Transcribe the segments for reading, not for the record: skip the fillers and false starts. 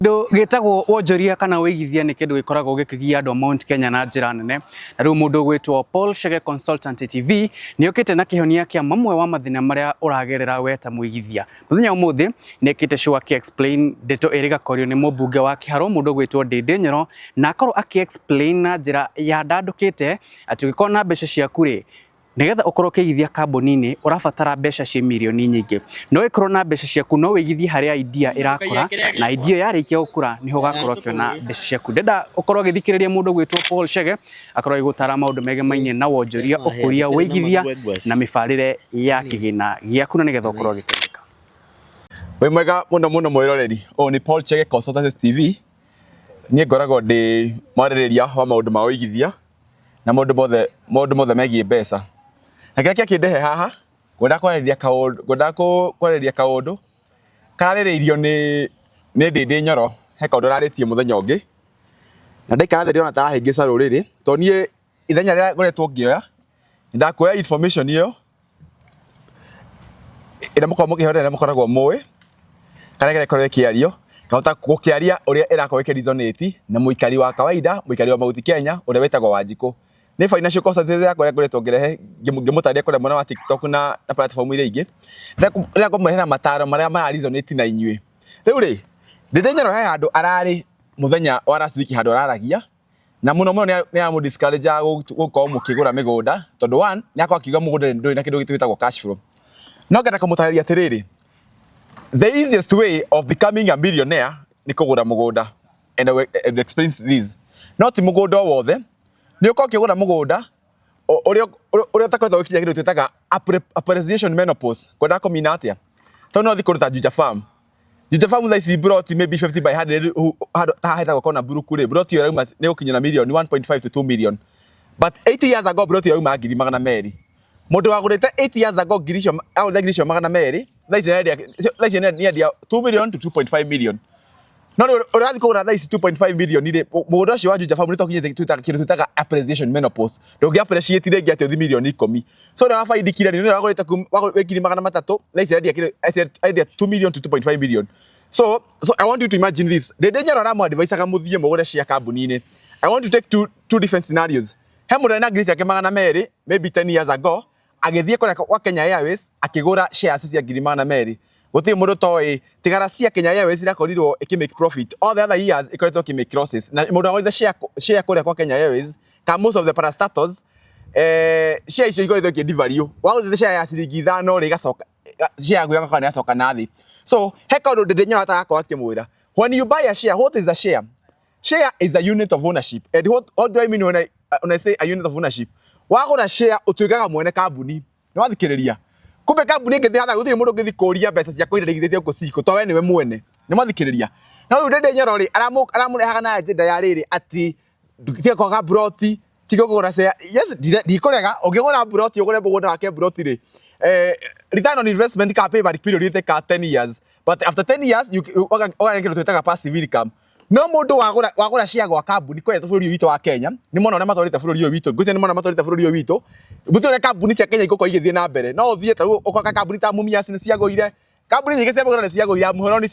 Ndo gitagwo wonjoria kana Wiigithia ni kindu gikoragwo gikigia andu Mount Kenya na njira nene. Na riu mundu gwitwo Paul Chege Consultant TV ni okite na kihonia kia mamwe wa mathina maria uragerera weta Wiigithia. Muthenya umuthi ni ekite show aki explain ndeto iriga korio ni mubunge wa Kiharo mundu gwitwo Ndindi Nyoro na akorwo aki explain na njira ya ndandukite ati gikona mbeca ciaku ri nigetha ukorwo kiigithia kambuni-ini urabatara mbeca cia milioni nyingi no ikorwo na mbeca ciaku no wigithie haria idea irakora na idea yarikia gukura niho gakorwo kiona mbeca ciaku ndenda ukorwo githikiriria mundu gwitwo Paul Chege akorwo igutara maundu mege mainye na wonjoria ukuria Wiigithia na mifarire ya kigina giaku na nigetha ukorwo gitendeka. We mwega muno mwiroreri ni Paul Chege Consultant TV nie ngoragwo ndi mwaririria wa maundu ma Wiigithia na maundu mothe megie mbeca. Na kĩrĩa kĩndehe haha ngwenda kwarĩria kaũndũ kararĩrĩirio nĩ Ndindi Nyoro he kaũndũ ararĩtie mũthenya ũngĩ na ndaikara thĩ ndĩrona tarahĩngĩca rũrĩrĩ to niĩ ithenya rĩrĩa ngoretwo ngĩoya ndakuoya information ĩyo ĩrĩa mũkoragwo mũkĩhũrĩra ĩrĩa mũkoragwo mũĩ kana ĩkoragwo ĩkĩario kahota gũkĩaria ũrĩa ĩrakorwo ĩkĩresonate na mũikari wa kawaida mũikari wa Mount Kenya ũrĩa wĩtagwo Wanjikũ. Ni financial consultant yakwa ya ngoretwo ngirehe ngimutaria kore mwana wa TikTok na platform iria ingĩ rĩa kũmũrehera mataro marĩa mararesonate na inyuĩ. Rĩu rĩ Ndindi Nyoro he handũ ararĩ mũthenya wa last week handũ araragia na mũno nĩ amũ discourage gũkorwo mũkĩgũra mĩgũnda tondũ one nĩ akorwo akiuga mũgũnda ndũrĩ na kĩndũ gĩtagwo cash flow. No ngenda kũmũtarĩria atĩrĩrĩ, the easiest way of becoming a millionaire nĩ kũgũra mũgũnda and I will explain this. No ti mũgũnda o wothe ni uko kigura mugunda uria utakwenda wikinya kindu twitaga appreciation menopause kwenda komina atia to no thikuruta Juja farm tha brought maybe 50 by 100 hada gukona buruku ri brought yo rauma ni ukinyana million 1.5 to 2 million but 80 years ago brought yo rauma ngiri magana meri mundu wagurite 80 years ago girisho magana meri tha ici ni adia 2 million to 2.5 million. No urathi kugura tha ici 2.5 million ire mugunda ucio wa Juja farm nito kinyite twitaga appreciation menopause ndugi appreciate rege ati 10 million. So na faidi kira ni wagurite wekiri magana matatu tha ici adia 2 million to 2.5 million. So I want you to imagine this. Ndindi Nyoro ramu advice aga muthie mugure cia kambuni-ini. I want to take two different scenarios. He mundu na ngiri ciake magana meri maybe 10 years ago agithie kwa Kenya Airways akigura shares cia ngiri magana meri. Guti mundu toy tigara cia Kenya Airways irakorirwo ikimake profit all the other years ikoretwo ikimake losses na mundu agorite share kuria kwa Kenya Airways ka most of the parastatals share icio ikoretwo ikidivalue wagorite share ya ciringi 5 ri gacoka share guya kana yacoka nathi. So he kaundu Ndindi Nyoro atagakwa akimwira when you buy a share, what is a share? Share is a unit of ownership. And what do I mean when I say a unit of ownership? Wagora share utuikaga mwene kambuni ni wathikiriria kumbe kambuni ngithi hatha gutiri mundu ngithi kuria mbeca cia kuira igithite guciko to we niwe mwene ni mathikiriria. Na riu Ndindi Nyoro ri aramurehaga na agenda ya riri ati ndukite kwaga broti tigo kugura share. Yes ndikorega ungigura broti ugure mugunda wake broti ri return on investment ka pay back period take 10 years but after 10 years you kindu twitaga passive income. No mundu wagura share gwa kambuni kwetha bũrũri witũ wa Kenya ni mona ona matwarite bũrũri ũyũ witũ ngwĩciria ni mona matwarite bũrũri ũyũ witũ mbũtũre kambuni cia Kenya igũkorwo igĩthiĩ na mbere no ũthiĩ ta ũkoka kambuni ta Mumias nĩ ciagũire kambuni nyingĩ cia mũgũra nĩ ciagũire muhoro nĩ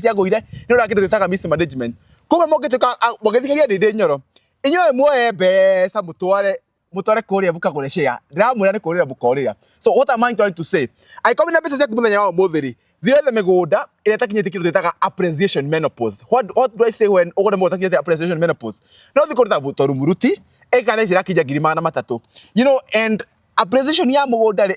ciagũire nĩ ũrĩa kĩndũ twĩtaga mismanagement. Kumbe mũngĩthikĩria Ndindi Nyoro inyuĩ muoye mbeca mũtware kũrĩa mũkagũre share ndiramwĩra nĩ kũrĩra mũkorĩra. So what am I trying to say? Aikome na mbeca ciaku mũthenya wa ũmũthĩ thiothe mĩgũnda ĩrĩa ĩtakinyĩte kĩndũ twĩtaga appreciation menopause. What do I say when ũgũre mũgũnda ũtakinyĩte appreciation menopause? No thiĩ kũruta rumuruti ĩka thaici ĩrakinya ngiri magana matatũ. You know, and appreciation ya mũgũnda rĩ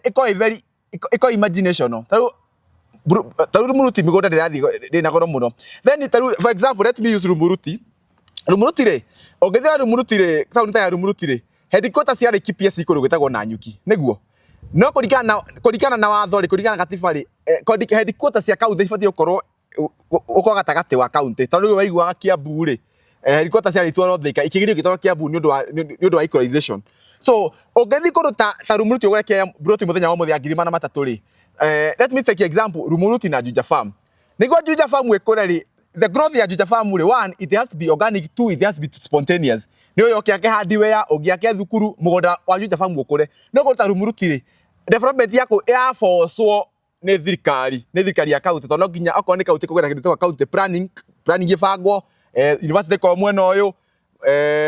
ĩko imaginational. Tarũ rumuruti mĩgũnda ndĩna goro mũno. Then for example let me use rumuruti rĩ ũngĩthira rumuruti rĩ taũni ta ya rumuruti rĩ headquarters cia KPS ikũrũ gwĩtagwo na nyuki nĩguo no kũringana na watho rĩ kũringana na katiba rĩ headquarters cia county ibatie gũkorwo gatagatĩ wa county tondũ rĩu waiguaga Kiambu rĩ headquarters cia itwarwo Thika ikĩgirio gĩtwarwo Kiambu nĩ ũndũ wa equalization. So ũngĩthii kũndũ ta rumuruti ũgũre Kenya broti mũthenya wa mũthia ngiri magana matatũ rĩ let me take example rumuruti na Juja farm nĩguo Juja farm ĩkũre rĩ the growth ya Juja farm rĩ one it has to be organic, two it has to be spontaneous. Ni uyo kiake hardware ogiake thukuru mugunda wa Juja farm gukure no kũruta rumuruti rĩ development yako ya forcwo nĩ thirikari ya county to no nginya okorwo nĩ county kũgera kĩndũ ta county planning planning gibangwo university kwa mwena uyu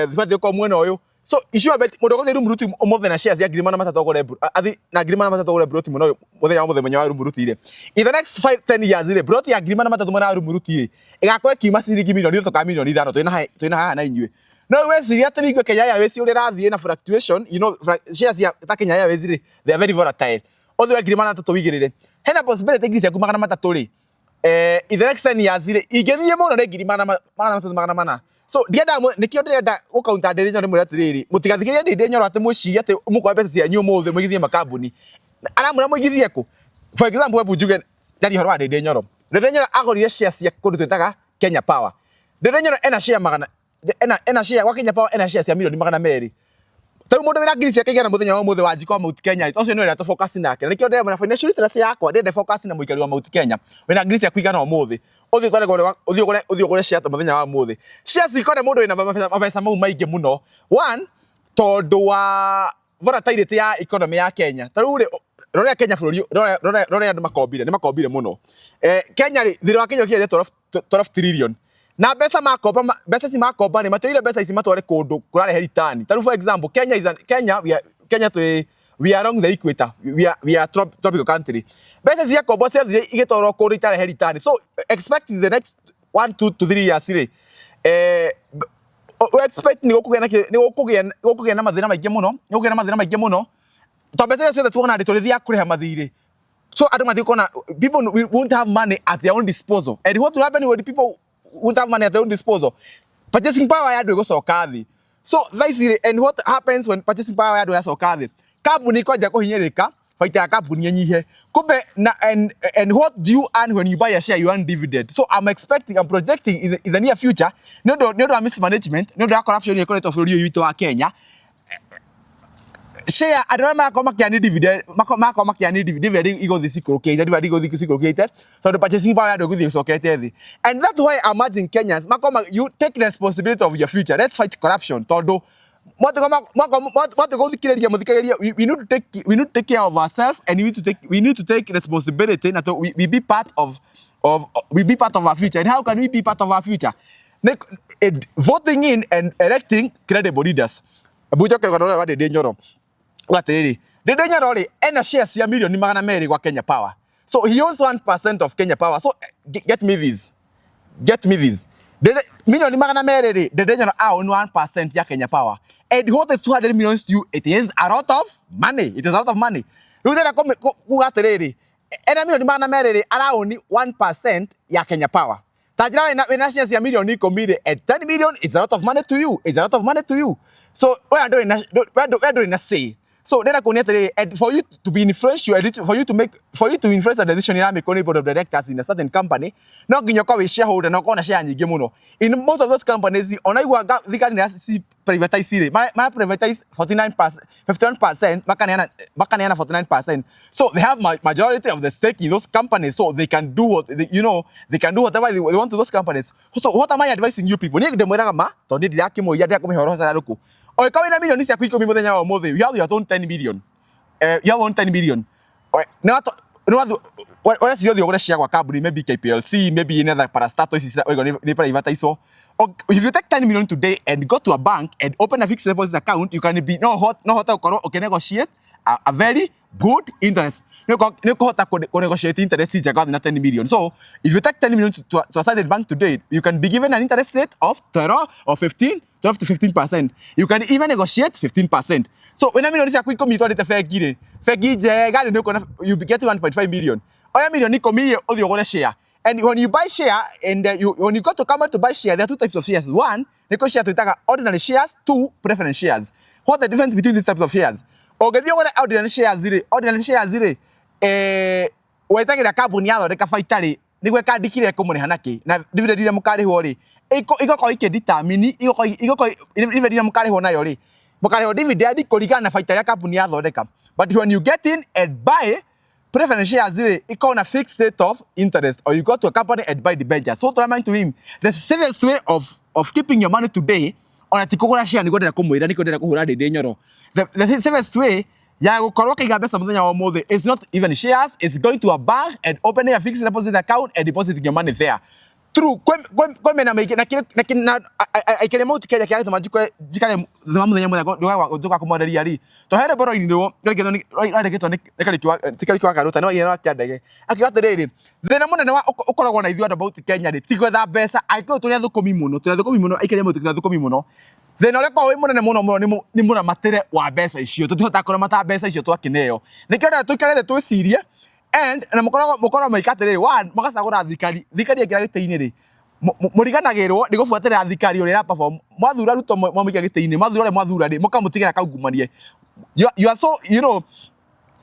university kwa mwena uyu so issue bet mudogo thiru muruti umothe na shares ya ngirima na matatu gore athi na ngirima na matatu gore broti muno muthenya muthe menya wa rumurutire in the next 5-10 years ire broti ya ngirima na matatu mwana rumurutire igakorwo kiuma ciringi milioni to ka milioni 5 twina haha na inyue no we ciria atinigwe Kenya ya wesi uri rathie na fluctuation you know shares ya ta Kenya ya wesi ri they are very volatile othe ngirima na matatu wigirire hena possibility ngiri cia kumagana matatu ri in the next 10 years ire ingethie muno ne ngirima na matatu magana mana so ndienda nikio ndirenda gukaunta Ndindi Nyoro mwira atiriri mutigathikiria Ndindi Nyoro ati muciri ati mukwa mbeca cia nyu muthe mwigithie makambuni aramura mwigithie ku for example we bujuge ndari horo wa Ndindi Nyoro agorire shares cia kundu twitaga Kenya Power Ndindi Nyoro ena share magana ena share wa Kenya Power ena share cia milioni magana meri tau mundu wira ngiri cia Kenya na muthenya wa muthe wa njiko Mount Kenya ucio ni wira to focus nake nikio ndenda financial literacy yakwa ndenda focus na muikari wa Mount Kenya wina ngiri cia kuigana muthe uthio gore share muthenya wa muthe shares ikone mundu wina mabesa mau maingi muno one tondu wa volatility ya economy ya Kenya tau rore Kenya bururi rore andu makombire muno Kenya ri thira wa Kenya kile 12 trillion na mbeca ci makomba ni matire mbeca ici matware kundu kurare heritani tau for example Kenya we are along the equator we are tropical country mbeca cia kombo cia thire igitoro kundu itare heritani so expect the next 1 to 3 years ri we expect ni gukugia na mathina maingi muno to mbeca cia tuona ndi turithia kuriha mathire so adu mathi kona people won't have money at their own disposal and what will happen when people won't have money at their own disposal purchasing power ya ndu gucoka thi so thaicire and what happens when purchasing power ya ndu yacoka thi kambuni kwaja kuhinyirika faita ya kambuni nyihe kumbe na and what do you earn when you buy a share you earn dividend so I'm projecting in the near future no mismanagement no corruption ya correct of ruri witu wa Kenya share adora makoma kiani dividend makoma kiani dividend igo thisikoroke dividend igo thisikoroke so the purchasing power do guthi sokete thi and that's why I'm urging Kenyans makoma you take responsibility of your future let's fight corruption todo what go thikiriria muthikiriria we need to take care of ourselves and we need to take responsibility na we be part of our future and how can we be part of our future voting in and electing credible leaders abuja kwa ndio wa Ndindi Nyoro watiriri Ndindi Nyoro ri ena shares ya milioni magana meri kwa Kenya Power so he owns 1% of Kenya Power so get me this milioni magana meri ri Ndindi Nyoro own 1% ya Kenya Power and what is 200 million to you it is a lot of money rudera kugatiriri ena milioni magana meri ri around 1% ya Kenya Power tajira wena shares ya milioni komire and 10 million is a lot of money to you so we are doing a say so then I connect and for you to be influential for you to influence the decision in the board of directors in a certain company no ginyo kwa shareholder no kwa na share nyingi muno in most of those companies onaigwa thikari na privatize privatize 51% makana 49% so they have majority of the stake in those companies so they can do what they can do whatever they want to those companies so what am I advising you people ni ndemwiraga ma to ndi ndakimo ya ndakumuhoro sana ruku o ikawe na milioni cia kwiko muthenya wa muthe you have your own 10 million you have own 10 million what is your share kwa company maybe KPLC maybe another parastatal is ni private so if you take 10 million today and go to a bank and open a fixed deposit account you can be no hot okay negotiate a very good interest no hot negotiate interest is na 10 million so if you take 10 million to a certain bank today you can be given an interest rate of 12 or 15 12 to 15%. You can even negotiate 15%. So when I mean this quick come to the fegi Jege you be getting 1.5 million. Oya million niko mi of your share. And when you buy share and when you go to come out to buy share there are two types of shares. One, negotiate to ordinary shares, two preference shares. What the difference between these types of shares? Okay, you want ordinary shares zire wetagira company yao reka faitari nigwe kandikire kumuriha naki na dividend ile mukariho ri iko determine iko dividend ile mukariho nayo ri mukariho dividend kuligana na faita ya company yathondeka but when you get in and buy preference shares ri iko na fixed rate of interest or you go to a company and buy the debentures so to remind to him the safest way of keeping your money today ona tikugura share niko ndera kumwira niko ndera kuhura Ndindi Nyoro the safest way ya gukorwo kiga mbeca muthenya wa muthe is not even shares it's going to a bank and opening a fixed deposit account and depositing your money there true kwa mena maiki na aikele mauti Kenya kia to majikore jikare thama muthenya muthe nduga kumoderia ri to here boro iniro ngegetho tikari kwa karuta no yena kiandege akigata riri thina munene wa ukoragwo na ithu about Kenya ri tigwetha mbeca aikio turia thukumi muno aikele mauti turia thukumi muno thina ule kwa we munene muno ni muna matire wa mbeca icio tutihota kora mata mbeca icio twakineo nikio nda tuikarete twicirie and na mukora maikate riri one makasagura thikari akira giteini ri muriganagirwo ni gufuatira thikari uri ra perform mwathura ruto mwamika giteini mwathura ri mukamutigira kaungumanie you are so you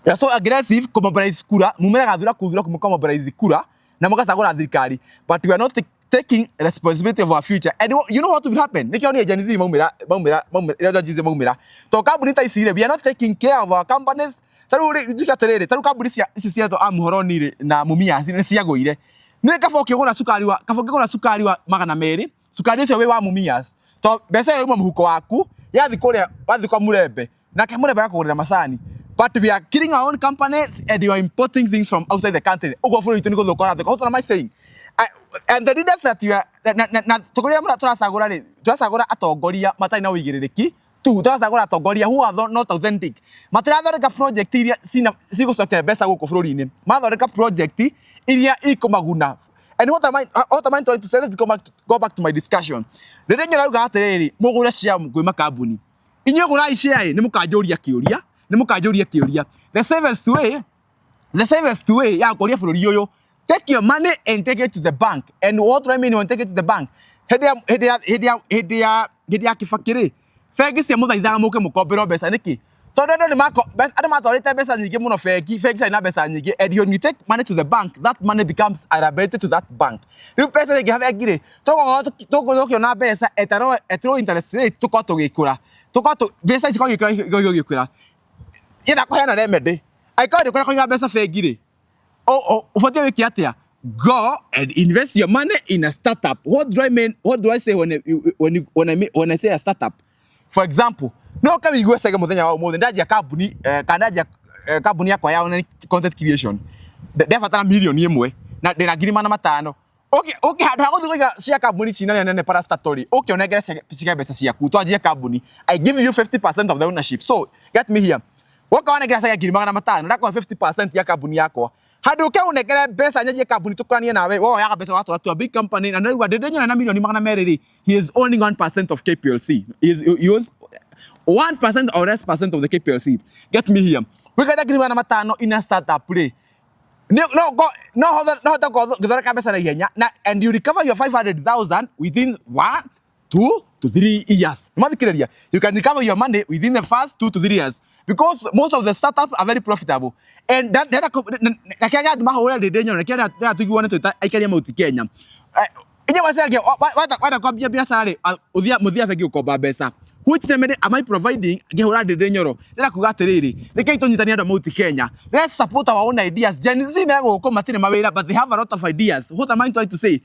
are so aggressive kumobilize kura mumera kuthura kumumobilize kura na mukasagura thikari but we are not taking responsibility of our future and you know what will happen nikio ni agency maumira to kambuni ta icire we are not taking care of our companies taru jikaterere taru kambuni cia to amuhoroni ri na mumia ni ciagũire ni kaba ukigura sukari wa magana meri sukari ucio we wa mumia to mbeca yo muhuko waku yathi kuria wathi kwa murembe na ke murembe akugurira macani but we are killing our own companies and you are importing things from outside the country ugo buru itu ni guthukora thiko what am I saying and the leaders that you are na tukuria turasagura atongoria matari na uigiriki turasagura atongoria who are not authentic matirathoreka project iria cigucokia mbeca guku bururi-ini mathoreka project iria ikumaguna and what am I trying to say? Let's go back to my discussion. Rĩrĩa nyarauga atiriri mugure share kwĩ makambuni inyuĩ gũrai share ni mukanjũria kĩũria the safest way ya kũria bũrũri ũyũ take your money and take it to the bank and what do I mean when take it to the bank hĩndĩ ya kĩbakĩrĩ bengi cia mũthaithaga mũke mũkombero mbeca nĩkĩ tondu andũ matwarĩte mbeca nyingĩ mũno bengi na mbeca nyingĩ and when you take money to the bank that money becomes liability to that bank rĩu mbeca nyingĩ bengi-rĩ tũgũkiona mbeca at low interest rate tũkorwo tũgĩkũra mbeca ici gĩkũra yenda kũheana remedy aikao ndĩkwenda kũiga mbeca bengi-rĩ ũbatiĩ wĩke atĩa go and invest your money in a startup. What do I say when I say a startup? For example, no kama igwe sege muthenya wa umuthi ndajia company kanajia company yakwa ya content creation ndefatara milioni imwe na ndina ngiri mana matano okay handu ha guthiga cia company cina nene para story okay onegere cia mbeca ciaku twanjie company I give you 50% of the ownership so get me here waka onegere cia ngiri magana matano ndakwa 50% ya company yakwa handu ke unegere mbeca nyajie company tukuranie nawe wo yaga mbeca watu a big company na ndigwa ndinyo na milioni magana meriri he is owning 1% of KPLC he owns 1% or less percent of the KPLC. Get me here. We got agree na matano in a startup play. No and you recover your 500,000 within 1, 2 to 3 years. You can recover your money within the first 2 to 3 years because most of the startups are very profitable. And that Kenya mahora de denyo Kenya tugione to aikaria mauti Kenya. Inye wasenge wata kwa biashara muthia fegi ukomba mbeca. Which remedy am I providing? Kuhura de Nyoro. Let kuga atiriri. Reke itonyitania andu mauti Kenya. Let's support our own ideas. Gen Z mego ko matire mawira but they have a lot of ideas. What am I trying to say?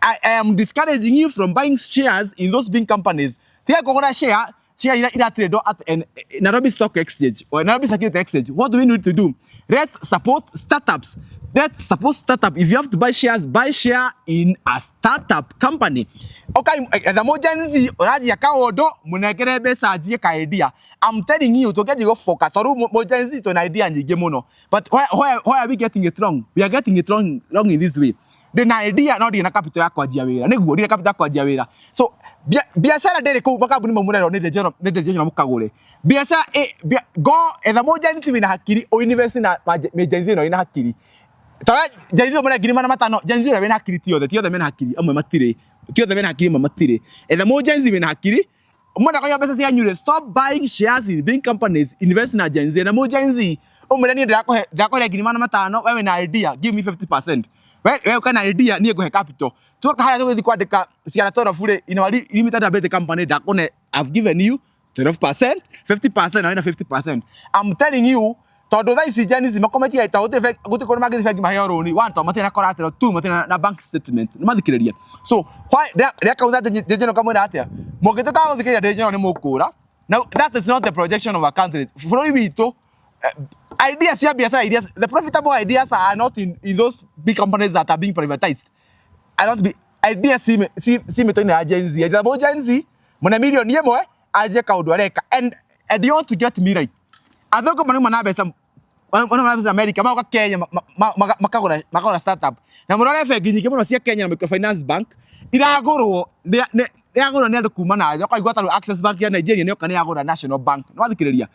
I am discouraging you from buying shares in those big companies. They kuhura share ira trade at Nairobi Stock Exchange or Nairobi Security Exchange. What do we need to do? Let's support startups. Let's support startup. If you have to buy share in a startup company. Okay, the more Gen Z already akaodo munekere besa ajie ka idea. I'm telling you to get you focus. Or more Gen Z to an idea nyige muno. But why are we getting it wrong? We are getting it wrong in this way. The idea not in a capital yakwa jiawira. Nego di capital yakwa jiawira. So biashara dele ko makabuni mamuna ne de jono mukagole. Biashara go and the more Gen Z na hakiri o university na Gen Z no ina hakiri. Tawa Gen Z mona giri mana matano Gen Z na hakiri tio the mena hakiri amwe matire. Tio the mena hakiri mamatire. And the more Gen Z na hakiri mona kwa pesa cia nyure stop buying shares in big companies invest na Gen Z na more Gen Z mona ni ndako giri mana matano wewe na idea give me 50%. Wewe kana idea ni go capital. Tuka haya tuko kwandika ciara toro fure in our limited ability company dakone I've given you 12%, 50% na 50%. I'm telling you todo dai si Gen Z makometi ya tawo te guti ko magezi fegi mahero ni one to matena collateral two matena na bank statement madikiriria so why they cause that dejono kama atia mogeto ka go dejono ni mokura now that is not the projection of our country for we to ideas here the profitable ideas are not in those big companies that are being privatized. idea si meto ina agency ya bo agency mona million yemwe aje kaundu areka and you want to get me right athoko manu mana besa wana America maka Kenya makagora startup na murore bengi nyingi muno cia Kenya na microfinance bank iragurwo ni andu kuma na nja kwaigua taru Access Bank ya Nigeria niyo kana yagura National Bank no athikiriria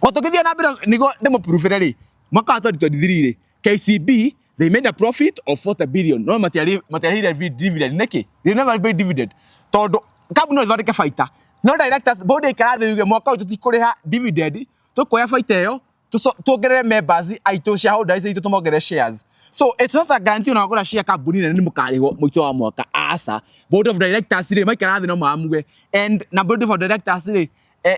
otogithia na mbira nigo demo proof ri mwaka wa 2023 KCB they made a profit of 40 billion no material dividend neki they never paid dividend todo kabno thondeke faita no directors board ikarathi yuge mwaka uyu tutikuriha dividend tukoya faita yo tuongerere members aitu shareholders aitu tumongerere shares. So it's not a guarantee na gura share company na ni mukarigwo mwicho wa mwaka asa board of directors ri maikarathi no maamugwe and na board of directors ri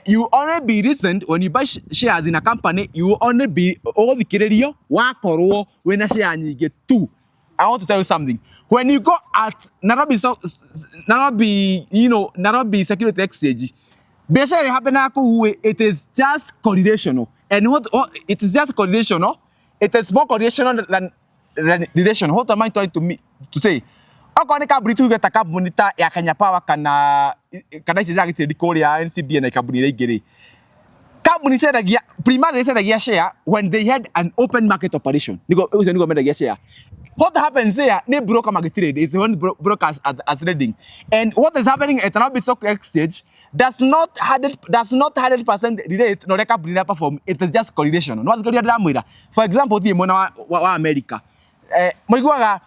you only be recent when you buy shares in a company you only be othikiririo wakorwo wina share nyingi tu. I want to tell you something. When you go at Nairobi Security Exchange, basically happen it is just correlational. And what it is just correlational. It is more correlational than relation. What am I trying to say? Akoni kaburi tu geta kabuni ta ya Kenya Power kana isi zagite ya NCB na kabuni regere. Kabuni sedagia primarily sedagia share when they had an open market operation. Nigo medagia share. What happens there? They broker market trade. It's when brokers are trading. And what is happening at Nairobi Stock Exchange does not 100% relate no reka brina perform. It is just correlation. No what damwira. For example, the mona wa America. Moiguaga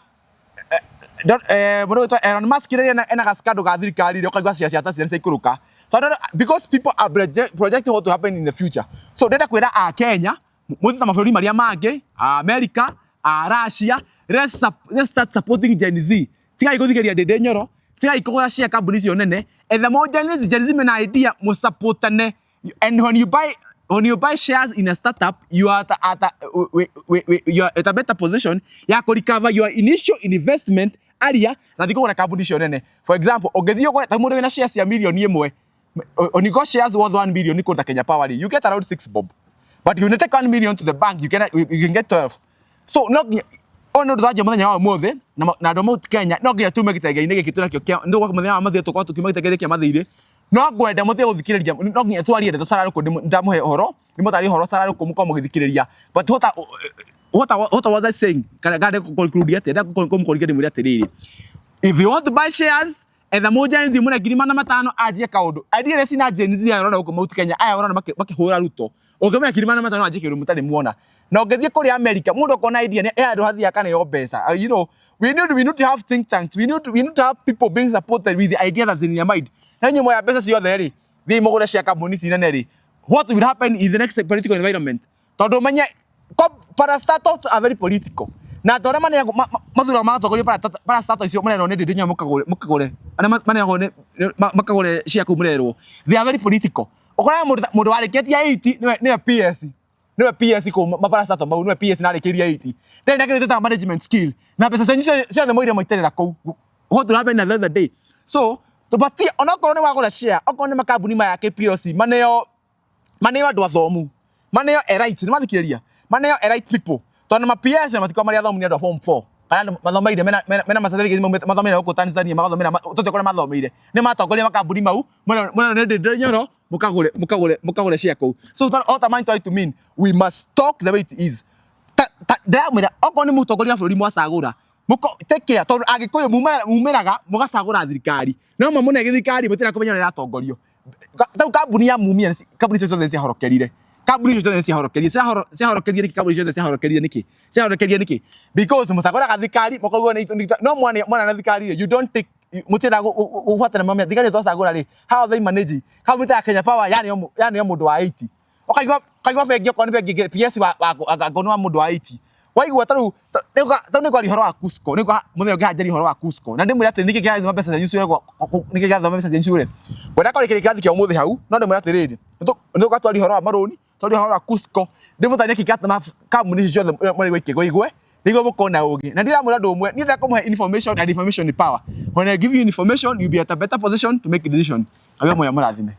Elon Musk ena kaskado ga thirikari ro kaigwa cia ta cia ikuruka. Because people are projecting what to happen in the future. So data kwira a Kenya, muthita maburi maria mange, America, Russia, let's start supporting Gen Z. Tiga iguthigeria Ndindi Nyoro, tiga ikugura share company cio nene. And the more Gen Z mena idea mu supportane. And when you buy shares in a startup, you are at a better position ya ko recover your initial investment area na thikugura company cio nene. For example, ogethio go ta mundu wina shares ya million imwe. When you got shares worth 1 million, Kenya Power, you get around 6 bob. But if you take 1 million to the bank, you can get 12. So no ono ndo muthenya wa mothe na ndo mu Kenya no nginya tume gitege gitu nakio kia ndo kwa muthenya wa mathe tukwa tukima gitege kia mathire no ngwenda muthe guthikiriria no nginya twari ende tusara ruko ndamuhe horo ni mutari horo sara ruko muko mugithikiriria but what was I saying gade conclude ate da conclude ndi muri atiriri if you want to buy shares and the more Gen Z muna ngiri mana matano ajie kaundu idea resi na Gen Z ayarona uko mu Kenya ayarona makihura ruto ogame ngiri mana matano ajie kiru mutari muona na ogethie kuri America mundu kona idea ni ando hathia kana yo besa you know we need to have think tanks we need to have people being supported with the idea that's in their mind na nyumo ya besa cio theri thii mugure cia company cina ri what will happen in the next political environment tondu manya parastatals are very political na tore mane mathura matogoria parastatals cio mane no ni Ndindi Nyoro mukagure ana mane makagure cia kumurerwo they are very political okora mundu wareketia 80 ni PS no PS ko maparastato mau no PS na rekeria 80 then nake teta management skill na pesa cenyu cia themo iria moiterera kou what will happen another day so to bati onokorwo ni wagura share okorwo ni makambuni maya KPLC maneyo andu athomu maneyo elite ni mathikiria maneyo elite people tondu ma PS matiko maria athomu ni andu form 4 kana mathomeire mena macertificate mathomeire huko Tanzania mathomeire tutekore mathomeire ni matongoria makambuni mau mwana ni Ndindi Nyoro mukagure share kou so what am I trying to mean we must talk the way it is ndamwira okorwo ni mutongoria bũrũri mwacagũra take care tondu agikuyu mumeraga mugacagũra thirikari no mamune thirikari mutira kumenya ni ratongorio tau kambuni ya mumia kambuni cio cia horokerire kambuni cio cia horokerire kambuni cio cia horokerire niki because musagũra thirikari mukauga no mwana na thirikari you don't take mutira gufatana mamia thigari twacagũra ri how they manage how mutira Kenya Power yani mundu wa 80 okaigwa bengi okoni bengi PS wa agonwa mundu wa 80 waigua tau ni kwari horo wa Cusco ni kwa muthenya ngihanjeri horo wa Cusco na ndimwira ati niki gĩathoma mbeca cia insure niki gĩathoma mbeca cia insure wenda kori kĩrĩkĩrathi kĩa umuthi hau no ndimwira ati rĩrĩ ndio gatwari horo wa maroni twari horo wa Cusco ndimutania kĩgatama kambuni ciothe mwari gwikigwo igwe nigo mukona ugi na ndiramwira ndu umwe ni ndakumuhe information and information is power when I give you information you be at a better position to make a decision awe moya murathime.